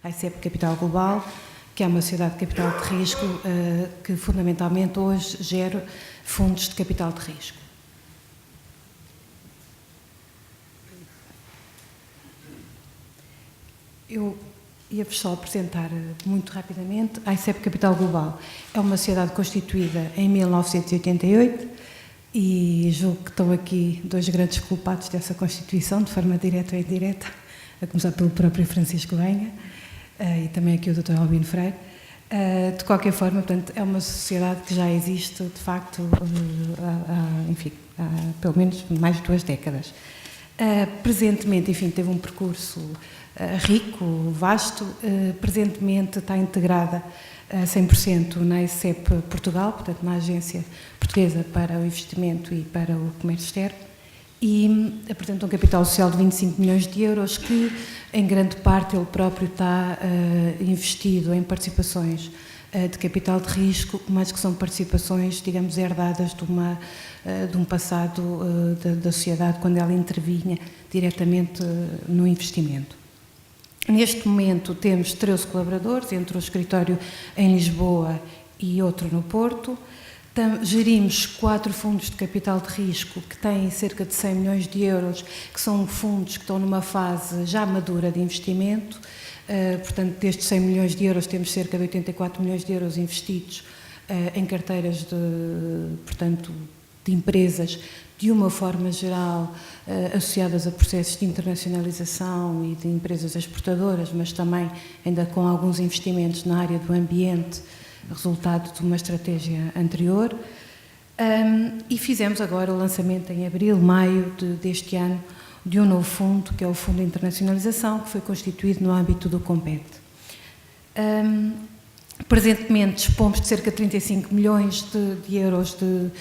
a ICEP Capital Global, que é uma sociedade de capital de risco que fundamentalmente hoje gera fundos de capital de risco. Eu ia-vos só apresentar muito rapidamente. A ICEP Capital Global é uma sociedade constituída em 1988 e julgo que estão aqui dois grandes culpados dessa constituição, de forma direta ou indireta, a começar pelo próprio Francisco Benha e também aqui o Dr. Albino Freire. De qualquer forma, portanto, é uma sociedade que já existe, de facto, há pelo menos mais de 2 décadas. Presentemente, enfim, teve um percurso rico, vasto. Presentemente está integrada a 100% na ICEP Portugal, portanto, na Agência Portuguesa para o Investimento e para o Comércio Externo, e apresenta um capital social de 25 milhões de euros que, em grande parte, ele próprio está investido em participações de capital de risco, mas que são participações, digamos, herdadas de um passado da sociedade, quando ela intervinha diretamente no investimento. Neste momento temos 13 colaboradores, entre um escritório em Lisboa e outro no Porto. Gerimos 4 fundos de capital de risco que têm cerca de 100 milhões de euros, que são fundos que estão numa fase já madura de investimento. Portanto, destes 100 milhões de euros temos cerca de 84 milhões de euros investidos em carteiras de empresas, de uma forma geral, associadas a processos de internacionalização e de empresas exportadoras, mas também ainda com alguns investimentos na área do ambiente, resultado de uma estratégia anterior. E fizemos agora o lançamento em abril, maio deste ano, de um novo fundo, que é o Fundo de Internacionalização, que foi constituído no âmbito do Compete. Presentemente dispomos de cerca de 35 milhões de euros de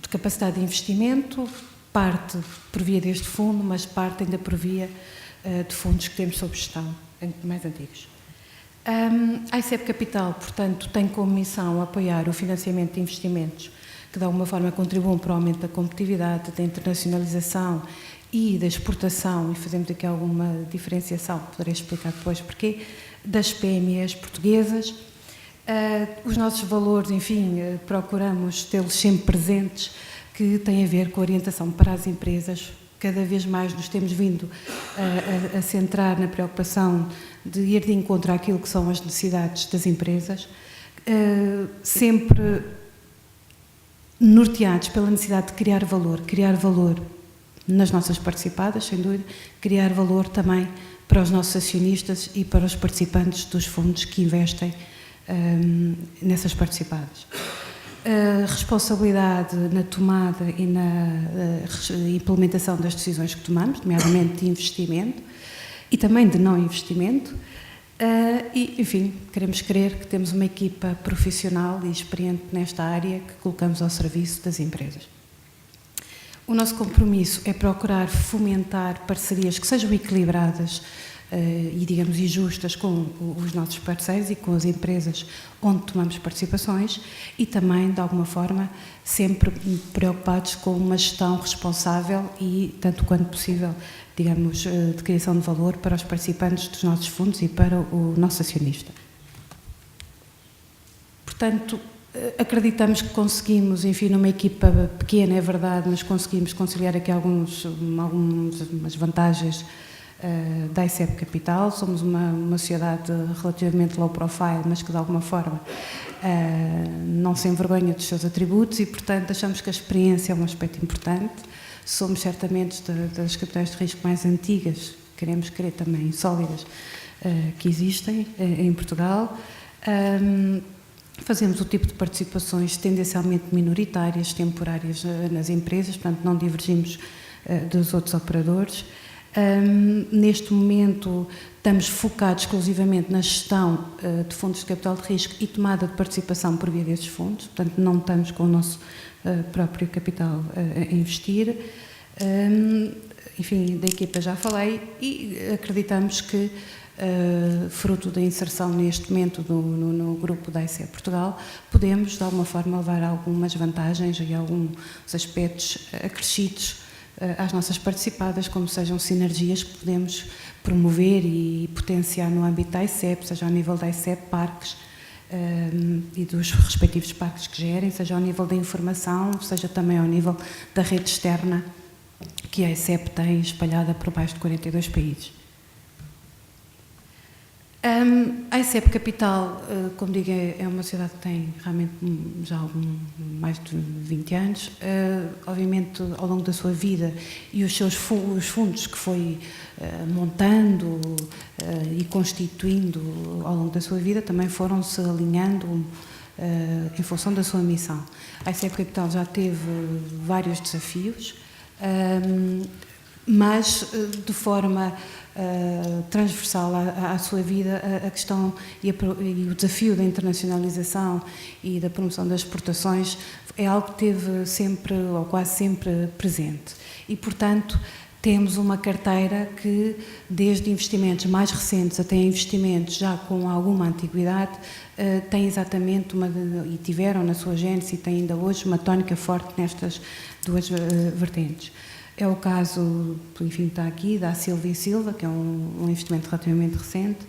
capacidade de investimento, parte por via deste fundo, mas parte ainda por via de fundos que temos sob gestão, mais antigos. A ICEP Capital, portanto, tem como missão apoiar o financiamento de investimentos que de alguma forma contribuam para o aumento da competitividade, da internacionalização e da exportação, e fazemos aqui alguma diferenciação, poderei explicar depois porquê, das PMEs portuguesas. Os nossos valores, enfim, procuramos tê-los sempre presentes, que têm a ver com a orientação para as empresas. Cada vez mais nos temos vindo a centrar na preocupação de ir de encontro àquilo que são as necessidades das empresas, sempre norteados pela necessidade de criar valor nas nossas participadas, sem dúvida, criar valor também para os nossos acionistas e para os participantes dos fundos que investem nessas participadas. Responsabilidade na tomada e na implementação das decisões que tomamos, nomeadamente de investimento e também de não investimento, e, enfim, queremos crer que temos uma equipa profissional e experiente nesta área que colocamos ao serviço das empresas. O nosso compromisso é procurar fomentar parcerias que sejam equilibradas e, digamos, e justas com os nossos parceiros e com as empresas onde tomamos participações e também, de alguma forma, sempre preocupados com uma gestão responsável e, tanto quanto possível, digamos, de criação de valor para os participantes dos nossos fundos e para o nosso acionista. Portanto, acreditamos que conseguimos, enfim, numa equipa pequena, é verdade, mas conseguimos conciliar aqui algumas vantagens da ICEP Capital. Somos uma sociedade relativamente low profile, mas que de alguma forma não se envergonha dos seus atributos e, portanto, achamos que a experiência é um aspecto importante. Somos certamente das capitais de risco mais antigas, queremos crer também sólidas, que existem em Portugal. Fazemos o tipo de participações tendencialmente minoritárias, temporárias nas empresas, portanto não divergimos dos outros operadores. Neste momento estamos focados exclusivamente na gestão de fundos de capital de risco e tomada de participação por via desses fundos, portanto não estamos com o nosso próprio capital a investir. Enfim, da equipa já falei e acreditamos que, fruto da inserção neste momento no grupo da ICEP Portugal, podemos de alguma forma levar algumas vantagens e alguns aspectos acrescidos às nossas participadas, como sejam sinergias que podemos promover e potenciar no âmbito da ICEP, seja ao nível da ICEP Parques e dos respectivos parques que gerem, seja ao nível da informação, seja também ao nível da rede externa que a ICEP tem espalhada por mais de 42 países. A ICEP Capital, como digo, é uma cidade que tem realmente já mais de 20 anos. Obviamente, ao longo da sua vida e os fundos que foi montando e constituindo ao longo da sua vida também foram se alinhando em função da sua missão. A ICEP Capital já teve vários desafios, mas de forma transversal à sua vida, a questão e o desafio da internacionalização e da promoção das exportações é algo que teve sempre, ou quase sempre, presente. E, portanto, temos uma carteira que, desde investimentos mais recentes até investimentos já com alguma antiguidade, tem exatamente e tiveram na sua gênese e têm ainda hoje uma tónica forte nestas duas vertentes. É o caso, enfim, está aqui, da Silva & Silva, que é um investimento relativamente recente,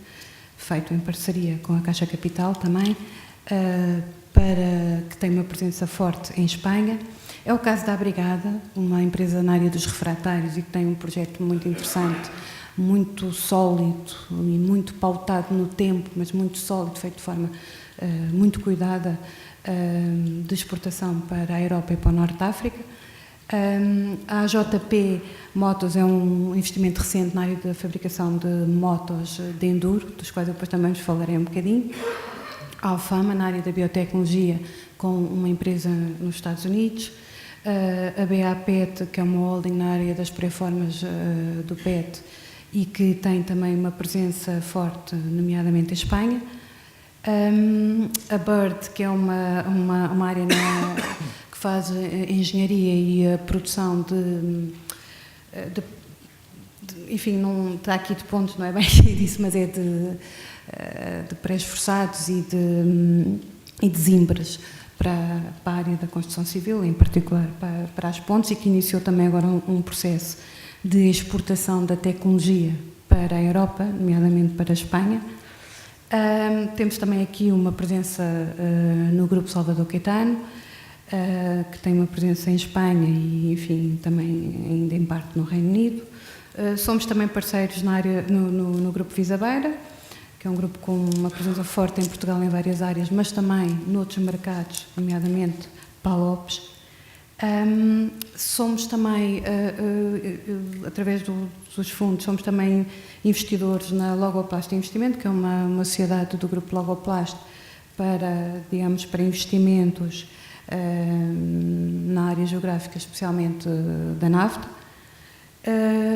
feito em parceria com a Caixa Capital também, que tem uma presença forte em Espanha. É o caso da Abrigada, uma empresa na área dos refratários e que tem um projeto muito interessante, muito sólido e muito pautado no tempo, mas muito sólido, feito de forma muito cuidada, de exportação para a Europa e para o Norte de África. A JP Motos é um investimento recente na área da fabricação de motos de enduro, dos quais eu depois também vos falarei um bocadinho. A Alfama, na área da biotecnologia, com uma empresa nos Estados Unidos. A BA PET, que é uma holding na área das pré-formas do PET e que tem também uma presença forte, nomeadamente em Espanha. A Bird, que é uma área que faz engenharia e a produção enfim, não está aqui de pontos, não é bem disso, mas é de pré-esforçados e de zimbres para a área da construção civil, em particular para as pontes, e que iniciou também agora um processo de exportação da tecnologia para a Europa, nomeadamente para a Espanha. Temos também aqui uma presença no Grupo Salvador Caetano, que tem uma presença em Espanha e, enfim, também ainda em parte no Reino Unido. Somos também parceiros na área, no Grupo Visabeira, que é um grupo com uma presença forte em Portugal em várias áreas, mas também noutros mercados, nomeadamente Palopes. Somos também, através dos fundos, somos também investidores na Logoplast Investimento, que é uma sociedade do grupo Logoplast para, digamos, para investimentos na área geográfica, especialmente da NAFTA.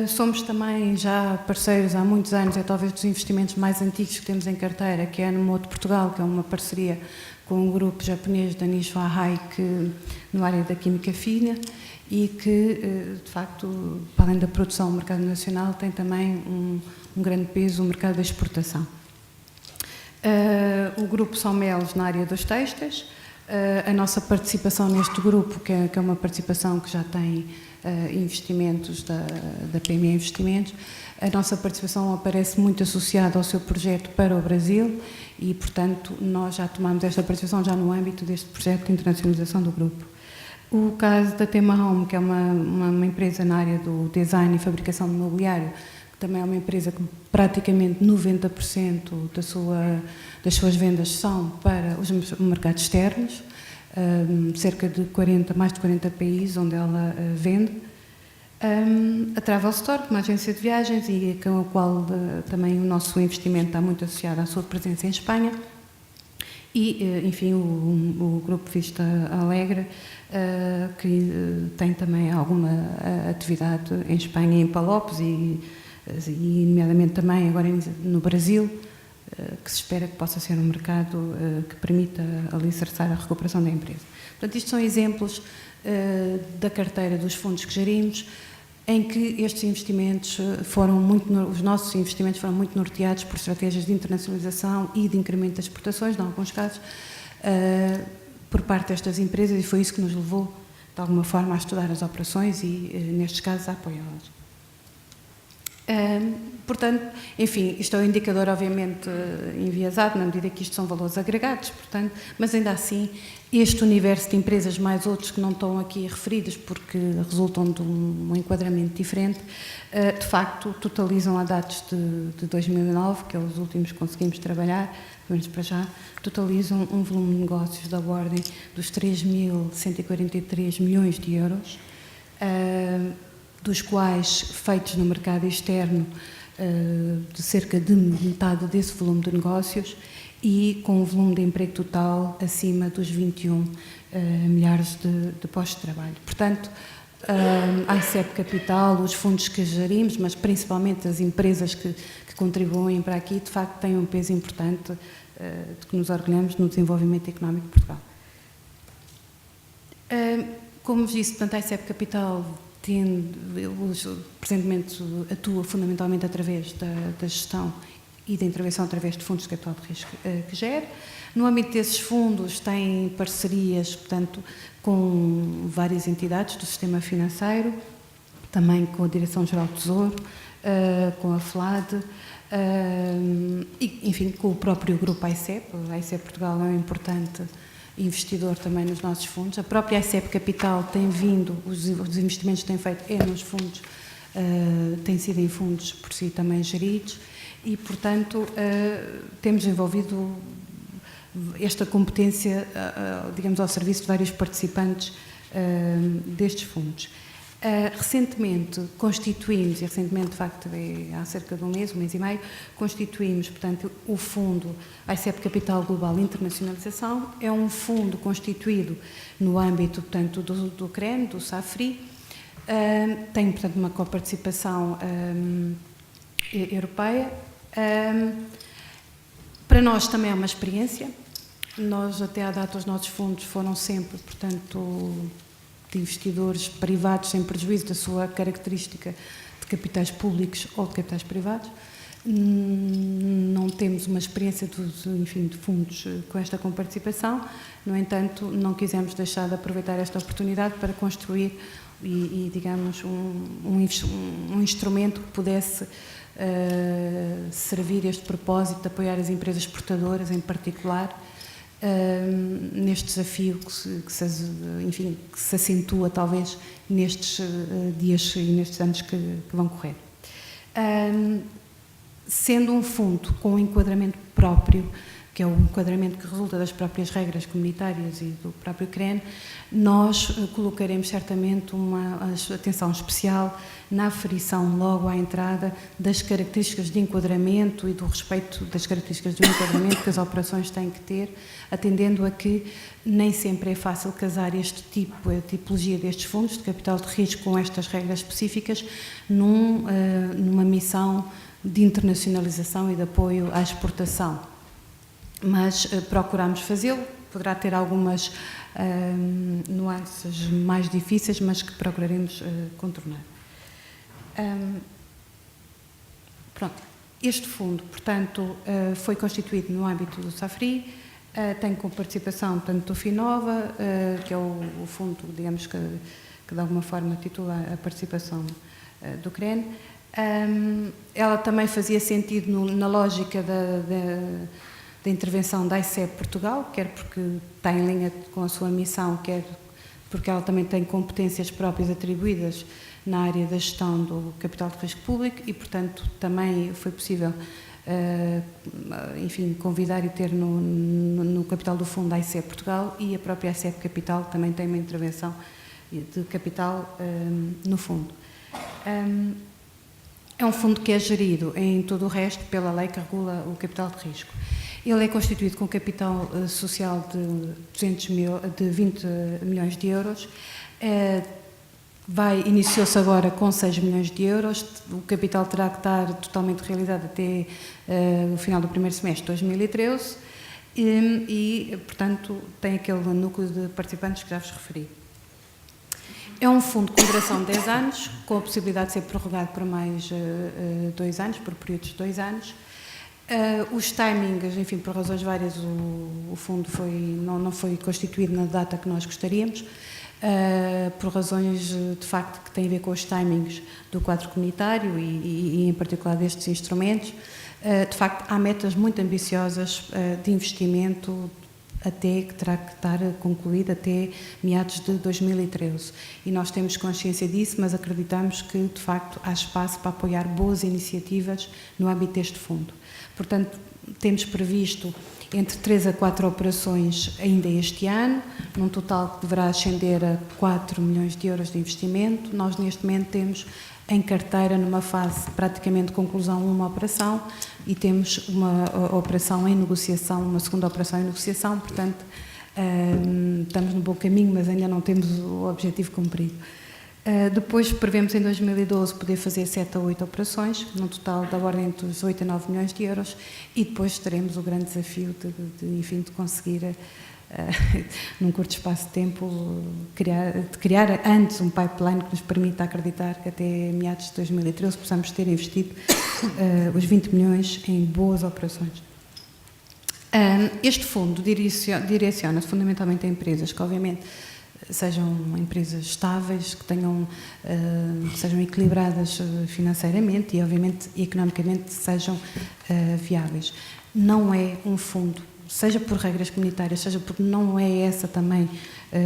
Somos também já parceiros há muitos anos, é talvez dos investimentos mais antigos que temos em carteira, que é no Moto Portugal, que é uma parceria com um grupo japonês da Nissho Ahai, que na área da química fina, e que, de facto, para além da produção, o mercado nacional tem também um grande peso, o mercado da exportação. O grupo São Melos na área dos têxteis, a nossa participação neste grupo, que é uma participação que já tem investimentos da PME Investimentos, a nossa participação aparece muito associada ao seu projeto para o Brasil e, portanto, nós já tomamos esta participação já no âmbito deste projeto de internacionalização do grupo. O caso da Tema Home, que é uma empresa na área do design e fabricação de mobiliário, que também é uma empresa que praticamente 90% das suas vendas são para os mercados externos, cerca de mais de 40 países onde ela vende. A Travel Store, uma agência de viagens e com a qual também o nosso investimento está muito associado à sua presença em Espanha. E, enfim, o Grupo Vista Alegre, que tem também alguma atividade em Espanha e em Palopes e nomeadamente também agora no Brasil, que se espera que possa ser um mercado que permita alicerçar a recuperação da empresa. Portanto, isto são exemplos da carteira dos fundos que gerimos, em que estes investimentos os nossos investimentos foram muito norteados por estratégias de internacionalização e de incremento das exportações, em alguns casos, por parte destas empresas, e foi isso que nos levou de alguma forma, a estudar as operações e, nestes casos, a apoiá-las. Portanto, enfim, isto é um indicador obviamente enviesado, na medida que isto são valores agregados, portanto, mas ainda assim, este universo de empresas mais outros que não estão aqui referidos porque resultam de um enquadramento diferente, de facto, totalizam a dados de 2009, que é os últimos que conseguimos trabalhar, pelo menos para já, totalizam um volume de negócios da ordem dos 3.143 milhões de euros, dos quais feitos no mercado externo de cerca de metade desse volume de negócios e com um volume de emprego total acima dos 21 milhares de postos de trabalho. Portanto, a ICEP Capital, os fundos que gerimos, mas principalmente as empresas que contribuem para aqui, de facto têm um peso importante de que nos orgulhamos no desenvolvimento económico de Portugal. Como vos disse, portanto, a ICEP Capital presentemente atua fundamentalmente através da gestão e da intervenção através de fundos de capital de risco que gera. No âmbito desses fundos tem parcerias, portanto, com várias entidades do sistema financeiro, também com a Direção-Geral do Tesouro, com a FLAD, e, enfim, com o próprio grupo ICEP. A ICEP Portugal é um importante investidor também nos nossos fundos. A própria ICEP Capital tem vindo, os investimentos que tem feito nos fundos, têm sido em fundos por si também geridos e, portanto, temos envolvido esta competência, digamos, ao serviço de vários participantes destes fundos. Recentemente constituímos, e recentemente de facto há cerca de um mês e meio, constituímos, portanto, o fundo ICEP Capital Global Internacionalização. É um fundo constituído no âmbito, portanto, do CREN, do SAFRI, tem, portanto, uma coparticipação europeia. Para nós também é uma experiência. Nós, até à data, os nossos fundos foram sempre, portanto, de investidores privados, sem prejuízo da sua característica de capitais públicos ou de capitais privados. Não temos uma experiência de fundos com esta comparticipação, no entanto, não quisemos deixar de aproveitar esta oportunidade para construir digamos, um instrumento que pudesse servir este propósito de apoiar as empresas exportadoras, em particular, neste desafio que se acentua talvez nestes dias e nestes anos que vão correr. Sendo um fundo com um enquadramento próprio, que é o enquadramento que resulta das próprias regras comunitárias e do próprio CREN, nós colocaremos certamente uma atenção especial na aferição logo à entrada das características de enquadramento e do respeito das características do enquadramento que as operações têm que ter, atendendo a que nem sempre é fácil casar este tipo, a tipologia destes fundos de capital de risco com estas regras específicas numa missão de internacionalização e de apoio à exportação. Mas procuramos fazê-lo, poderá ter algumas nuances mais difíceis, mas que procuraremos contornar. Pronto, este fundo, portanto, foi constituído no âmbito do SAFRI, tem com participação, tanto do FINOVA, que é o fundo, digamos, que de alguma forma titula a participação do CREN. Ela também fazia sentido na lógica da intervenção da ICEP Portugal, quer porque está em linha com a sua missão, quer porque ela também tem competências próprias atribuídas na área da gestão do capital de risco público e, portanto, também foi possível, convidar e ter no capital do fundo da ICEP Portugal, e a própria ICEP Capital também tem uma intervenção de capital no fundo. É um fundo que é gerido em todo o resto pela lei que regula o capital de risco. Ele é constituído com capital social de 20 milhões de euros. Iniciou-se agora com 6 milhões de euros. O capital terá que estar totalmente realizado até o final do primeiro semestre de 2013 e, portanto, tem aquele núcleo de participantes que já vos referi. É um fundo com duração de 10 anos, com a possibilidade de ser prorrogado por mais 2 anos, por períodos de 2 anos. Os timings, enfim, por razões várias, o fundo não foi constituído na data que nós gostaríamos. por razões de facto que têm a ver com os timings do quadro comunitário e em particular destes instrumentos. De facto, há metas muito ambiciosas de investimento que terá que estar concluída até meados de 2013. E nós temos consciência disso, mas acreditamos que, de facto, há espaço para apoiar boas iniciativas no âmbito deste fundo. Portanto, temos previsto entre 3 a 4 operações ainda este ano, num total que deverá ascender a 4 milhões de euros de investimento. Nós, neste momento, temos em carteira, numa fase praticamente de conclusão, uma operação e temos uma operação em negociação, uma segunda operação em negociação, portanto, estamos no bom caminho, mas ainda não temos o objetivo cumprido. Depois prevemos em 2012 poder fazer 7 a 8 operações, num total da ordem dos 8 a 9 milhões de euros, e depois teremos o grande desafio de conseguir, num curto espaço de tempo, criar antes um pipeline que nos permita acreditar que até meados de 2013 possamos ter investido os 20 milhões em boas operações. Este fundo direciona-se fundamentalmente a empresas que, obviamente, sejam empresas estáveis, que sejam equilibradas financeiramente e, obviamente, economicamente sejam viáveis. Não é um fundo, seja por regras comunitárias, seja porque não é essa também,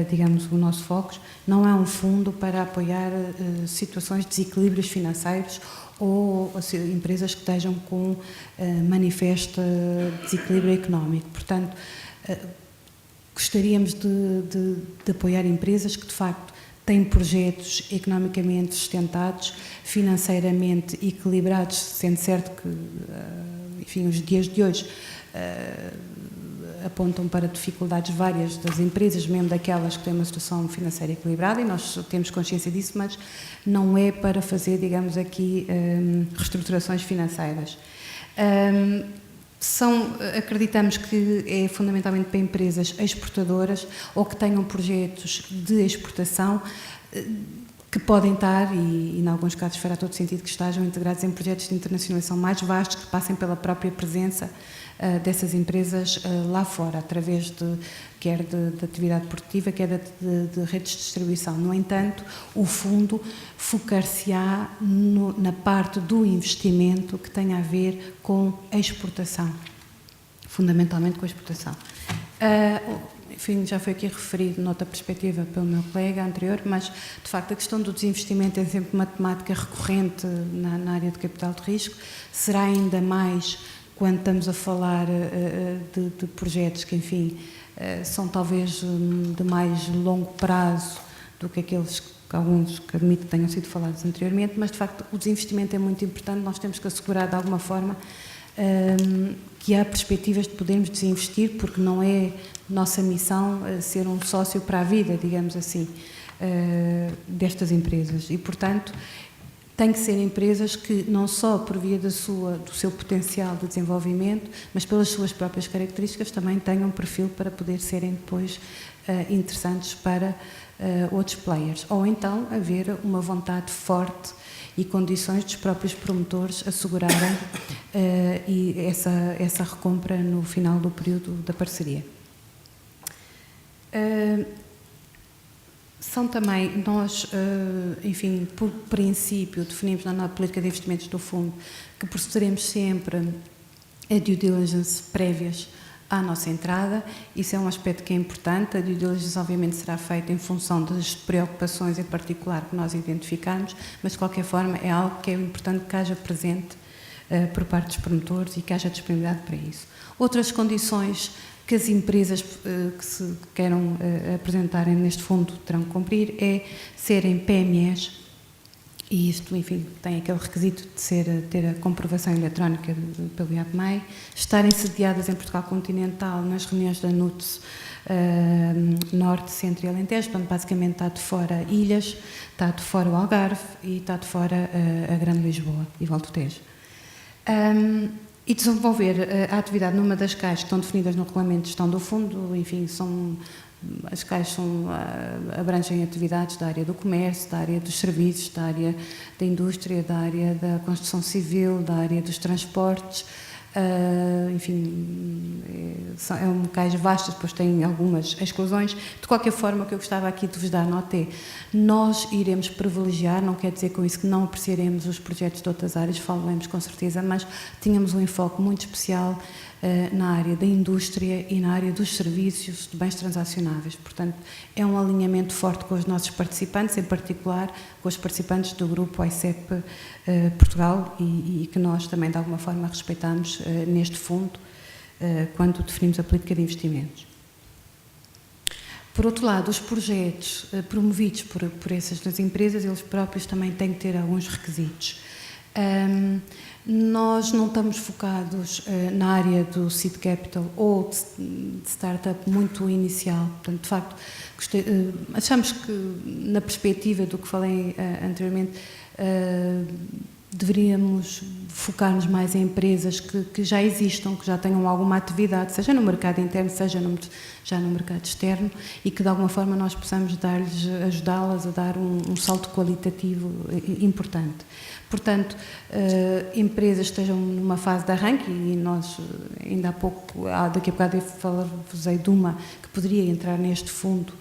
digamos, o nosso foco, não é um fundo para apoiar situações de desequilíbrios financeiros ou empresas que estejam com manifesto desequilíbrio económico. Portanto, gostaríamos de apoiar empresas que, de facto, têm projetos economicamente sustentados, financeiramente equilibrados, sendo certo que, enfim, os dias de hoje apontam para dificuldades várias das empresas, mesmo daquelas que têm uma situação financeira equilibrada, e nós temos consciência disso, mas não é para fazer, digamos aqui, reestruturações financeiras. Acreditamos que é fundamentalmente para empresas exportadoras ou que tenham projetos de exportação que podem estar, e em alguns casos fará todo sentido que estejam integrados em projetos de internacionalização mais vastos, que passem pela própria presença dessas empresas lá fora, através quer de atividade produtiva, quer de redes de distribuição. No entanto, o fundo focar-se-á na parte do investimento que tem a ver com a exportação, fundamentalmente com a exportação. Enfim, já foi aqui referido noutra perspectiva pelo meu colega anterior, mas, de facto, a questão do desinvestimento é sempre uma temática recorrente na área de capital de risco, será ainda mais quando estamos a falar de projetos que, enfim, são talvez de mais longo prazo do que aqueles que alguns que admito que tenham sido falados anteriormente, mas, de facto, o desinvestimento é muito importante, nós temos que assegurar, de alguma forma, que há perspectivas de podermos desinvestir, porque não é nossa missão ser um sócio para a vida, digamos assim, destas empresas. E, portanto, tem que ser empresas que, não só por via do seu potencial de desenvolvimento, mas pelas suas próprias características, também tenham um perfil para poder serem depois interessantes para outros players. Ou então haver uma vontade forte e condições dos próprios promotores assegurarem essa recompra no final do período da parceria. São também, nós, enfim, por princípio, definimos na nossa política de investimentos do fundo que procederemos sempre a due diligence prévias à nossa entrada. Isso é um aspecto que é importante. A due diligence, obviamente, será feita em função das preocupações em particular que nós identificarmos, mas, de qualquer forma, é algo que é importante que haja presente por parte dos promotores e que haja disponibilidade para isso. Outras condições que as empresas que se queiram apresentarem neste fundo terão que cumprir é serem PMEs, e isto, enfim, tem aquele requisito de ter a comprovação eletrónica pelo IAPMEI, estarem sediadas em Portugal continental nas reuniões da NUTS Norte, Centro e Alentejo, portanto, basicamente está de fora Ilhas, está de fora o Algarve e está de fora a Grande Lisboa e Volta Tejo. E desenvolver a atividade numa das caixas que estão definidas no Regulamento de Gestão do Fundo, enfim, as caixas abrangem atividades da área do comércio, da área dos serviços, da área da indústria, da área da construção civil, da área dos transportes, enfim, é um cais vastos, depois tem algumas exclusões. De qualquer forma, o que eu gostava aqui de vos dar nota é, nós iremos privilegiar, não quer dizer com isso que não apreciaremos os projetos de outras áreas, falaremos com certeza, mas tínhamos um enfoque muito especial na área da indústria e na área dos serviços de bens transacionáveis. Portanto, é um alinhamento forte com os nossos participantes, em particular com os participantes do grupo ICEP Portugal e que nós também, de alguma forma, respeitamos neste fundo quando definimos a política de investimentos. Por outro lado, os projetos promovidos por essas duas empresas, eles próprios também têm que ter alguns requisitos. Nós não estamos focados na área do seed capital ou de startup muito inicial. Portanto, de facto, achamos que, na perspectiva do que falei anteriormente, deveríamos focar-nos mais em empresas que já existam, que já tenham alguma atividade, seja no mercado interno, seja já no mercado externo, e que de alguma forma nós possamos ajudá-las a dar um salto qualitativo importante. Portanto, empresas que estejam numa fase de arranque, e nós ainda há pouco, daqui a bocado eu falar-vos-ei de uma que poderia entrar neste fundo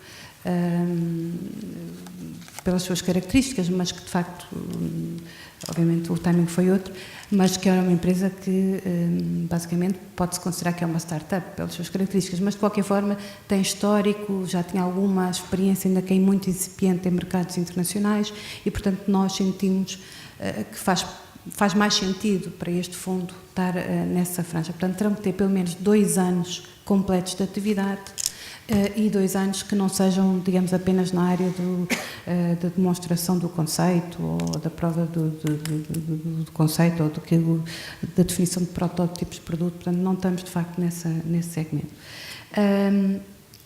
pelas suas características, mas que de facto, obviamente o timing foi outro, mas que era uma empresa que basicamente pode-se considerar que é uma startup pelas suas características, mas de qualquer forma tem histórico, já tinha alguma experiência, ainda que é muito incipiente em mercados internacionais, e portanto nós sentimos que faz mais sentido para este fundo estar nessa franja. Portanto, terão que ter pelo menos 2 anos completos de atividade e 2 anos que não sejam, digamos, apenas na área da demonstração do conceito ou da prova do conceito ou da definição de protótipos de produto. Portanto, não estamos, de facto, nesse segmento.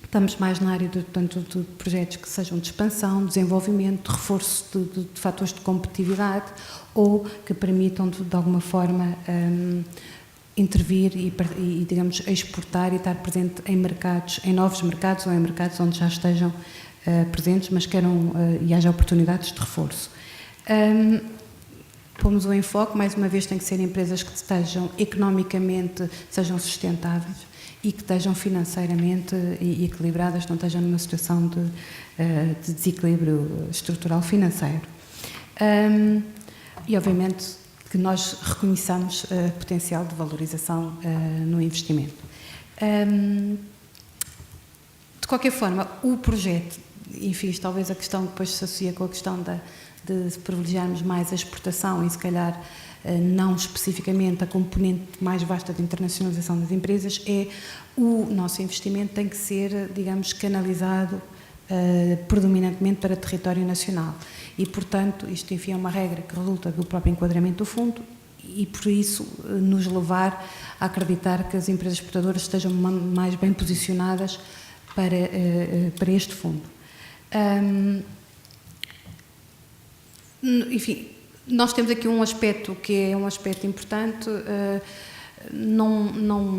Estamos mais na área de projetos que sejam de expansão, desenvolvimento, de reforço de fatores de competitividade ou que permitam, de alguma forma, intervir e, digamos, exportar e estar presente em mercados, em novos mercados ou em mercados onde já estejam presentes, mas queiram e haja oportunidades de reforço. Pomos o enfoque, mais uma vez, tem que ser empresas que estejam economicamente, sejam sustentáveis e que estejam financeiramente equilibradas, não estejam numa situação de desequilíbrio estrutural financeiro. E, obviamente, que nós reconheçamos potencial de valorização no investimento. De qualquer forma, o projeto, enfim, talvez a questão que depois se associa com a questão de privilegiarmos mais a exportação e, se calhar, não especificamente a componente mais vasta de internacionalização das empresas, o nosso investimento tem que ser, digamos, canalizado predominantemente para território nacional. E, portanto, isto, enfim, é uma regra que resulta do próprio enquadramento do fundo e, por isso, nos levar a acreditar que as empresas exportadoras estejam mais bem posicionadas para este fundo. Enfim, nós temos aqui um aspecto que é um aspecto importante.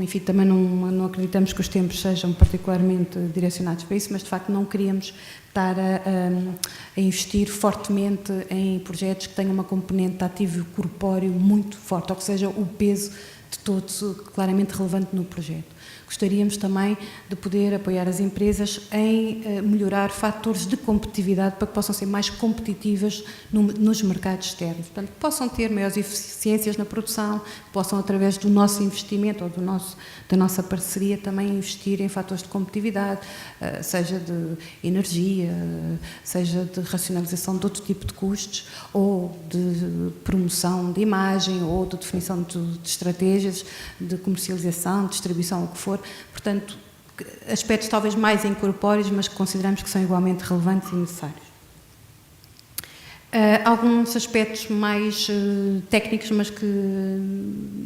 Enfim, também não acreditamos que os tempos sejam particularmente direcionados para isso, mas de facto não queríamos estar a investir fortemente em projetos que tenham uma componente ativo corpóreo muito forte, ou que seja o peso de todos claramente relevante no projeto. Gostaríamos também de poder apoiar as empresas em melhorar fatores de competitividade para que possam ser mais competitivas nos mercados externos. Portanto, que possam ter maiores eficiências na produção, possam, através do nosso investimento ou da nossa parceria, também investir em fatores de competitividade, seja de energia, seja de racionalização de outro tipo de custos, ou de promoção de imagem, ou de definição de estratégias de comercialização, distribuição, o que for. Portanto, aspectos talvez mais incorpóreos, mas que consideramos que são igualmente relevantes e necessários. Alguns aspectos mais técnicos, mas que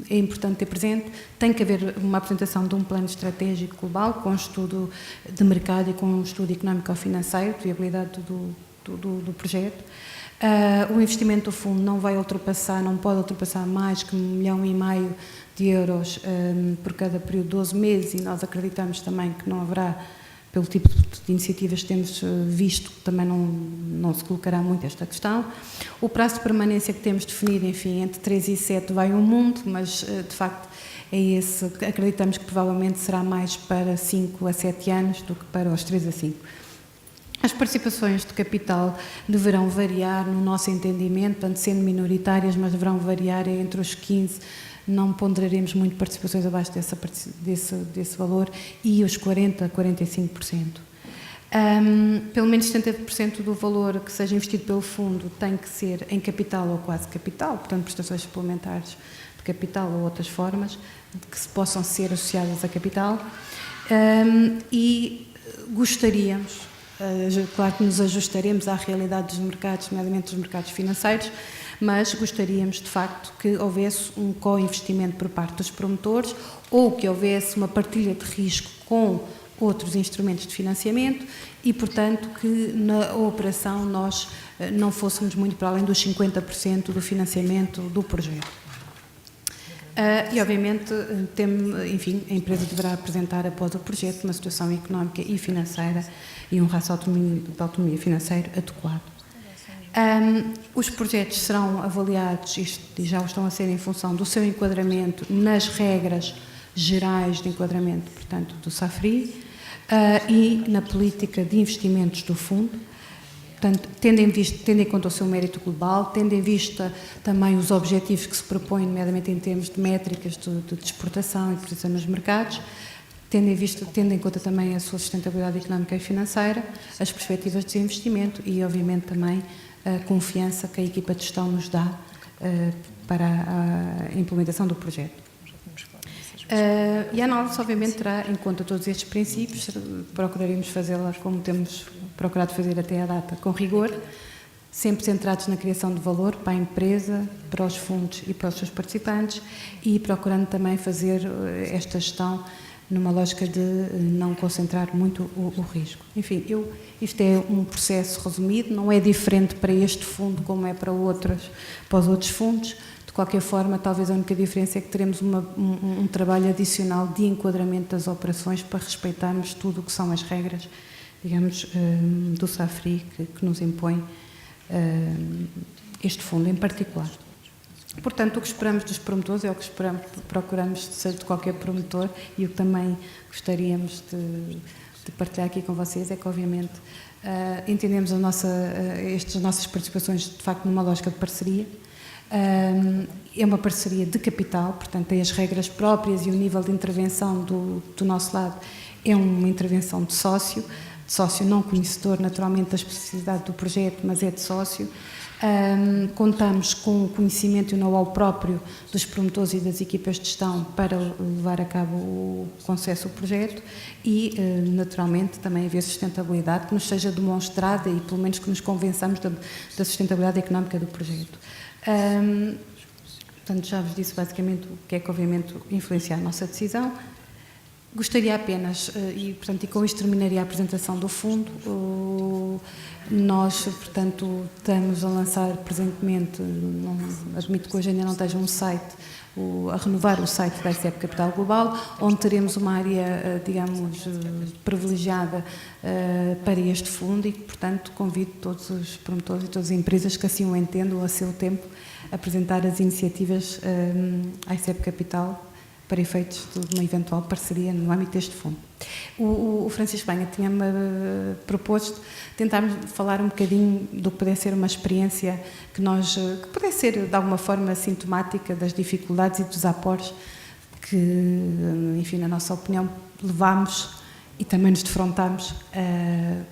é importante ter presente. Tem que haver uma apresentação de um plano estratégico global, com um estudo de mercado e com um estudo económico-financeiro, de viabilidade do projeto. O investimento do fundo não pode ultrapassar mais que 1,5 milhão de euros por cada período de 12 meses, e nós acreditamos também que não haverá pelo tipo de iniciativas que temos visto, também não se colocará muito esta questão. O prazo de permanência que temos definido, enfim, entre 3 e 7 vai um mundo, mas de facto é esse, acreditamos que provavelmente será mais para 5 a 7 anos do que para os 3 a 5. As participações de capital deverão variar, no nosso entendimento, tanto sendo minoritárias, mas deverão variar entre os 15%, não ponderaremos muito participações abaixo desse valor, e os 40% a 45%. Pelo menos 70% do valor que seja investido pelo fundo tem que ser em capital ou quase capital, portanto, prestações suplementares de capital ou outras formas que se possam ser associadas a capital. E gostaríamos, claro que nos ajustaremos à realidade dos mercados, nomeadamente dos mercados financeiros, mas gostaríamos, de facto, que houvesse um co-investimento por parte dos promotores ou que houvesse uma partilha de risco com outros instrumentos de financiamento e, portanto, que na operação nós não fôssemos muito para além dos 50% do financiamento do projeto. E, obviamente, enfim, a empresa deverá apresentar, após o projeto, uma situação económica e financeira e um raciocínio de autonomia financeira adequado. Os projetos serão avaliados, e já o estão a ser, em função do seu enquadramento nas regras gerais de enquadramento, portanto, do SAFRI, e na política de investimentos do fundo, portanto, tendo em conta o seu mérito global, tendo em vista também os objetivos que se propõem, nomeadamente em termos de métricas de exportação e presença nos mercados, tendo em conta também a sua sustentabilidade económica e financeira, as perspectivas de investimento e, obviamente, também a confiança que a equipa de gestão nos dá para a implementação do projeto. E a análise, obviamente, terá em conta todos estes princípios, procuraremos fazê-la como temos procurado fazer até à data, com rigor, sempre centrados na criação de valor para a empresa, para os fundos e para os seus participantes, e procurando também fazer esta gestão numa lógica de não concentrar muito o risco. Enfim, isto é um processo resumido, não é diferente para este fundo como é para os outros fundos. De qualquer forma, talvez a única diferença é que teremos um trabalho adicional de enquadramento das operações para respeitarmos tudo o que são as regras, digamos, do SAFRI que nos impõe este fundo em particular. Portanto, o que esperamos dos promotores é o que procuramos ser de qualquer promotor, e o que também gostaríamos de partilhar aqui com vocês é que, obviamente, entendemos estas nossas participações, de facto, numa lógica de parceria. É uma parceria de capital, portanto, tem as regras próprias e o nível de intervenção do nosso lado é uma intervenção de sócio não conhecedor, naturalmente, da especificidade do projeto, mas é de sócio. Contamos com o conhecimento e o know-how próprio dos promotores e das equipas de gestão para levar a cabo o concesso do projeto e, naturalmente, também haver sustentabilidade que nos seja demonstrada e, pelo menos, que nos convençamos da sustentabilidade económica do projeto. Portanto, já vos disse basicamente o que é que, obviamente, influencia a nossa decisão. Gostaria apenas, e com isto terminaria a apresentação do fundo, nós, portanto, estamos a lançar presentemente, admito que hoje ainda não esteja um site, a renovar o site da ICEP Capital Global, onde teremos uma área, digamos, privilegiada para este fundo e que, portanto, convido todos os promotores e todas as empresas que assim o entendam, a seu tempo, a apresentar as iniciativas à ICEP Capital para efeitos de uma eventual parceria no âmbito deste fundo. O Francisco Banha tinha-me proposto tentarmos falar um bocadinho do que pudesse ser uma experiência que pudesse ser, de alguma forma, sintomática das dificuldades e dos aporos que, enfim, na nossa opinião, levámos e também nos defrontámos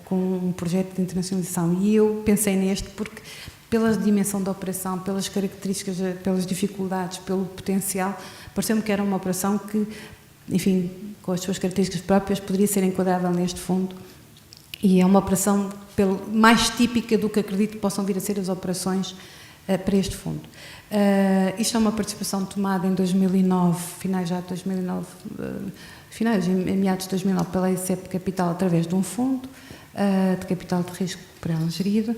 com um projeto de internacionalização. E eu pensei neste porque, pela dimensão da operação, pelas características, pelas dificuldades, pelo potencial, pareceu-me que era uma operação que, enfim, com as suas características próprias, poderia ser enquadrável neste fundo. E é uma operação mais típica do que acredito que possam vir a ser as operações para este fundo. Isto é uma participação tomada em 2009, em meados de 2009, pela ICEP Capital, através de um fundo de capital de risco por ela gerido.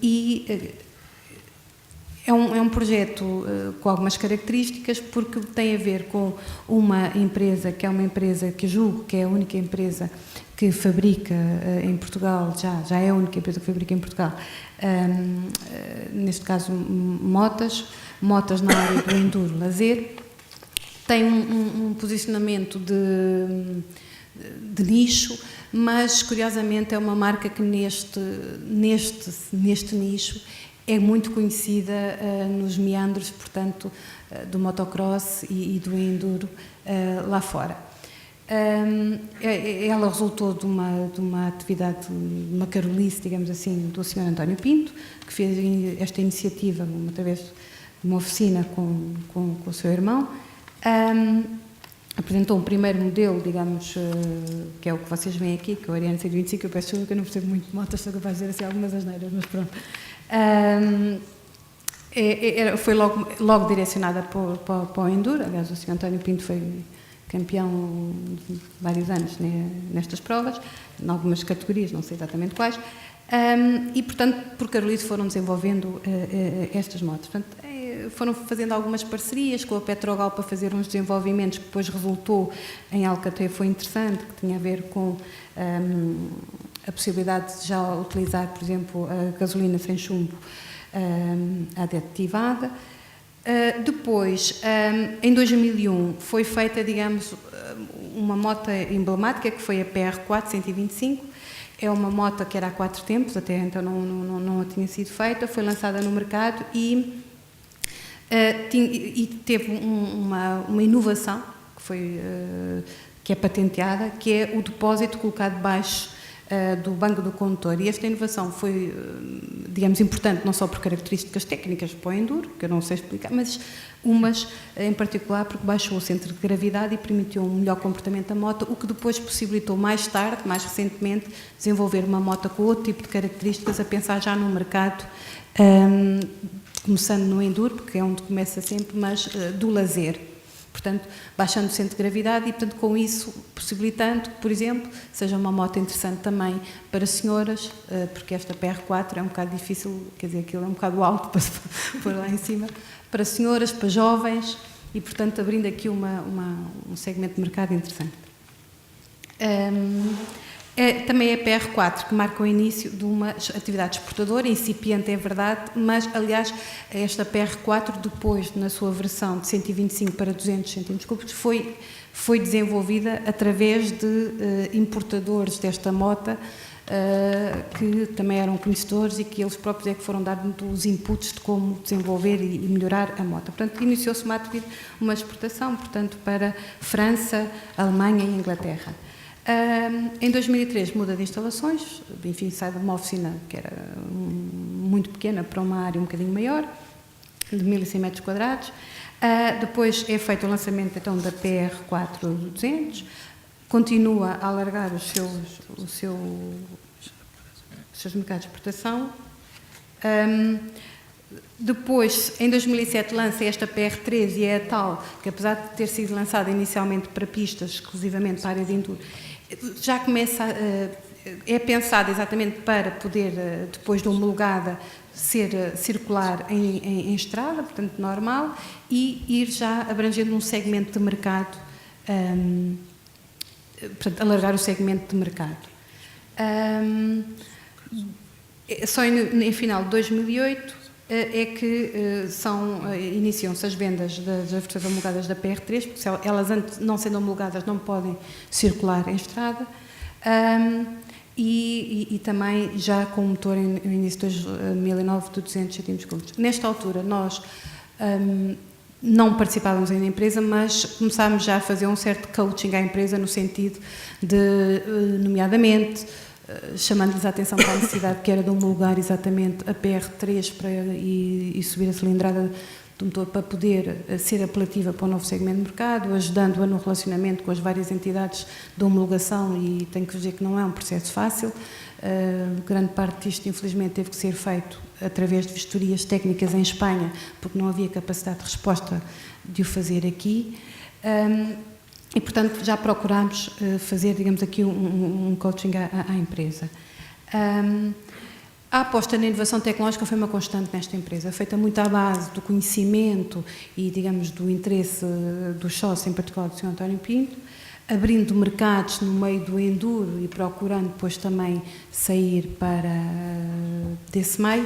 E É um projeto com algumas características, porque tem a ver com uma empresa, que é uma empresa que julgo que é a única empresa que fabrica em Portugal, já é a única empresa que fabrica em Portugal, neste caso motas na área do enduro lazer. Tem um posicionamento de nicho, mas curiosamente é uma marca que neste nicho é muito conhecida nos meandros, portanto, do motocross e do enduro lá fora. Ela resultou de uma atividade, de uma carolice, digamos assim, do Sr. António Pinto, que fez esta iniciativa através de uma oficina com o seu irmão. Apresentou um primeiro modelo, digamos, que é o que vocês veem aqui, que é o Ariane 125. Eu peço desculpa que eu não percebo muito de motas, sou capaz de dizer assim algumas asneiras, mas pronto. Foi logo direcionada para o enduro. Aliás, o Sr. António Pinto foi campeão de vários anos nestas provas, em algumas categorias, não sei exatamente quais, e, portanto, por Carolice foram desenvolvendo estas motos. Portanto, foram fazendo algumas parcerias com a Petrogal para fazer uns desenvolvimentos que depois resultou em algo que até foi interessante, que tinha a ver com a possibilidade de já utilizar, por exemplo, a gasolina sem chumbo aditivada. Depois, em 2001, foi feita, digamos, uma moto emblemática, que foi a PR4 125. É uma moto que era a 4 tempos, até então não tinha sido feita, foi lançada no mercado e teve uma inovação que é patenteada, que é o depósito colocado debaixo do banco do condutor. E esta inovação foi, digamos, importante não só por características técnicas para o enduro, que eu não sei explicar, mas umas em particular porque baixou o centro de gravidade e permitiu um melhor comportamento da moto, o que depois possibilitou mais tarde, mais recentemente, desenvolver uma moto com outro tipo de características, a pensar já no mercado, começando no enduro, porque é onde começa sempre, mas do lazer. Portanto, baixando o centro de gravidade e, portanto, com isso, possibilitando que, por exemplo, seja uma moto interessante também para senhoras, porque esta PR4 é um bocado difícil, quer dizer, aquilo é um bocado alto para se pôr lá em cima, para senhoras, para jovens e, portanto, abrindo aqui um segmento de mercado interessante. Também é a PR4 que marca o início de uma atividade exportadora, incipiente é verdade, mas, aliás, esta PR4, depois, na sua versão de 125 para 200 cm3, foi desenvolvida através de importadores desta moto, que também eram conhecedores e que eles próprios é que foram dando os inputs de como desenvolver e melhorar a moto. Portanto, iniciou-se uma exportação, portanto, para França, Alemanha e Inglaterra. Em 2003 muda de instalações, enfim, sai de uma oficina que era muito pequena para uma área um bocadinho maior, de 1.100 metros quadrados. Depois é feito o lançamento então da PR4 200, continua a alargar os seus mercados de exportação. Depois, em 2007, lança esta PR3 e é a tal que, apesar de ter sido lançada inicialmente para pistas, exclusivamente para a área de enduro, já começa, é pensada exatamente para poder, depois de homologada, ser circular em estrada, portanto normal, e ir já abrangendo um segmento de mercado, portanto, alargar o segmento de mercado. Só em final de 2008 é que iniciam-se as vendas das versões homologadas da PR3, porque elas, antes, não sendo homologadas, não podem circular em estrada, e também já com o motor no início de 2009 de 200 cm3. Nesta altura, nós não participávamos ainda na empresa, mas começámos já a fazer um certo coaching à empresa, no sentido de, nomeadamente, chamando-lhes a atenção para a necessidade que era de homologar exatamente a PR3 e subir a cilindrada do motor para poder ser apelativa para o novo segmento de mercado, ajudando-a no relacionamento com as várias entidades de homologação, e tenho que dizer que não é um processo fácil. Grande parte disto, infelizmente, teve que ser feito através de vistorias técnicas em Espanha, porque não havia capacidade de resposta de o fazer aqui. E, portanto, já procurámos fazer, digamos aqui, um coaching à empresa. A aposta na inovação tecnológica foi uma constante nesta empresa, feita muito à base do conhecimento e, digamos, do interesse dos sócios, em particular do Sr. António Pinto, abrindo mercados no meio do enduro e procurando depois também sair desse meio.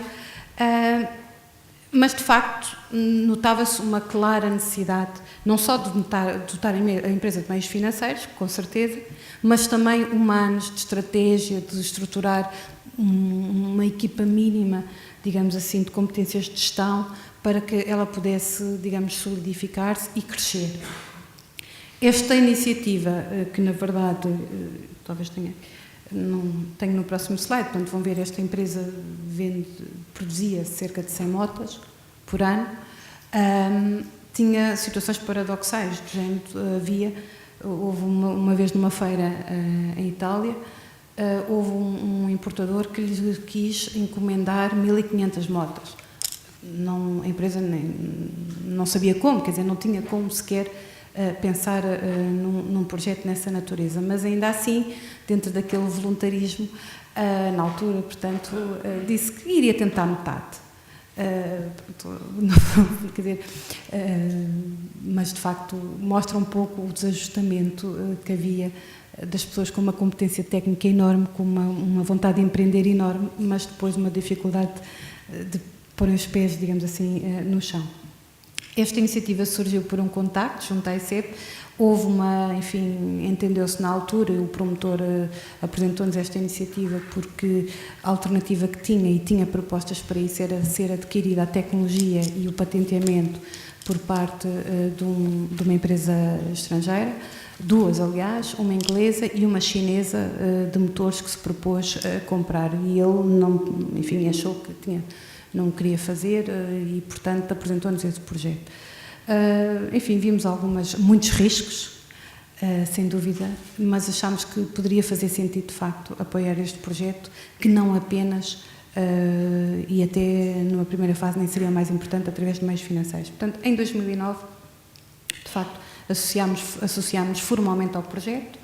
Mas, de facto, notava-se uma clara necessidade, não só de dotar a empresa de meios financeiros, com certeza, mas também humanos, de estratégia, de estruturar uma equipa mínima, digamos assim, de competências de gestão, para que ela pudesse, digamos, solidificar-se e crescer. Esta iniciativa, que na verdade, talvez tenho no próximo slide, portanto vão ver, esta empresa produzia cerca de 100 motas por ano, tinha situações paradoxais, do género, houve uma vez numa feira em Itália, houve um importador que lhe quis encomendar 1500 motas. A empresa não sabia como, quer dizer, não tinha como sequer pensar num projeto nessa natureza, mas ainda assim, dentro daquele voluntarismo, na altura, portanto, disse que iria tentar metade. Quer dizer, mas de facto mostra um pouco o desajustamento que havia das pessoas com uma competência técnica enorme, com uma vontade de empreender enorme, mas depois uma dificuldade de pôr os pés, digamos assim, no chão. Esta iniciativa surgiu por um contacto junto à ECEP. Houve entendeu-se na altura, o promotor apresentou-nos esta iniciativa porque a alternativa que tinha propostas para isso era ser adquirida a tecnologia e o patenteamento por parte de uma empresa estrangeira, duas, aliás, uma inglesa e uma chinesa de motores que se propôs a comprar. E ele achou que não queria fazer e, portanto, apresentou-nos esse projeto. Vimos muitos riscos, sem dúvida, mas achámos que poderia fazer sentido, de facto, apoiar este projeto, que não apenas, e até numa primeira fase nem seria mais importante, através de meios financeiros. Portanto, em 2009, de facto, associámos formalmente ao projeto,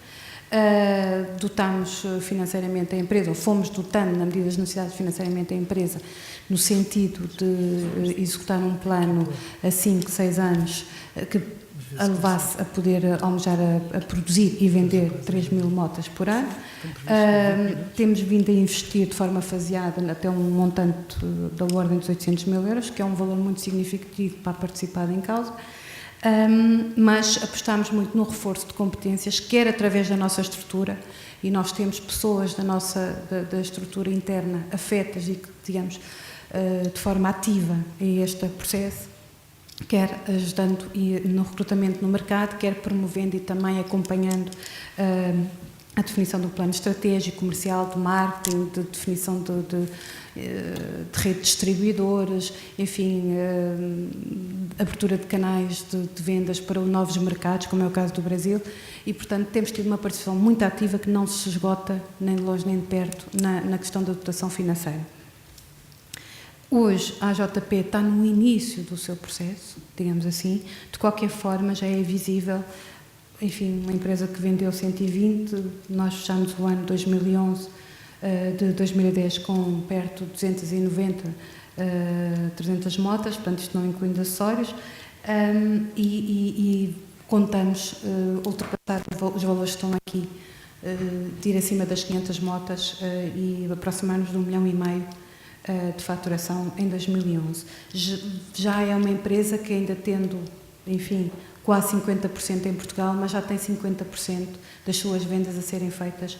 dotámos financeiramente a empresa, ou fomos dotando, na medida das necessidades, financeiramente a empresa, no sentido de executar um plano a 5, 6 anos que a levasse a poder almejar a produzir e vender 3.000 motas por ano. Temos vindo a investir de forma faseada até um montante da ordem dos 800 mil euros, que é um valor muito significativo para a participada em causa. Mas apostámos muito no reforço de competências, quer através da nossa estrutura, e nós temos pessoas da estrutura interna afetas e que, digamos, de forma ativa a este processo, quer ajudando no recrutamento no mercado, quer promovendo e também acompanhando a definição do plano estratégico, comercial, de marketing, de definição de rede de distribuidores, abertura de canais de vendas para novos mercados, como é o caso do Brasil, e, portanto, temos tido uma participação muito ativa que não se esgota, nem de longe nem de perto, na questão da dotação financeira. Hoje, a AJP está no início do seu processo, digamos assim, de qualquer forma já é visível, uma empresa que vendeu 120, nós fechamos o ano 2011, de 2010 com perto de 290, 300 motas, portanto isto não incluindo acessórios, e contamos ultrapassar os valores que estão aqui, de ir acima das 500 motas e aproximar-nos de 1,5 milhão de faturação em 2011. Já é uma empresa que, ainda tendo, quase 50% em Portugal, mas já tem 50% das suas vendas a serem feitas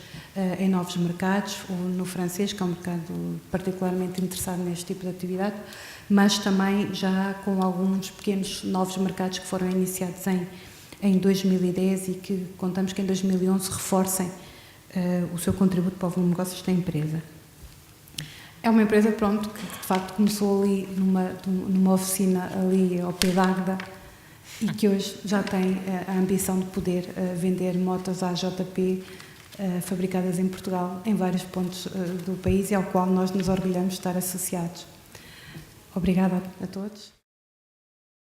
em novos mercados, ou no francês, que é um mercado particularmente interessado neste tipo de atividade, mas também já com alguns pequenos novos mercados que foram iniciados em 2010 e que contamos que em 2011 reforcem o seu contributo para o volume de negócios da empresa. É uma empresa, que de facto começou ali numa oficina ali ao pé de Águeda e que hoje já tem a ambição de poder vender motas à AJP fabricadas em Portugal, em vários pontos do país, e ao qual nós nos orgulhamos de estar associados. Obrigada a todos.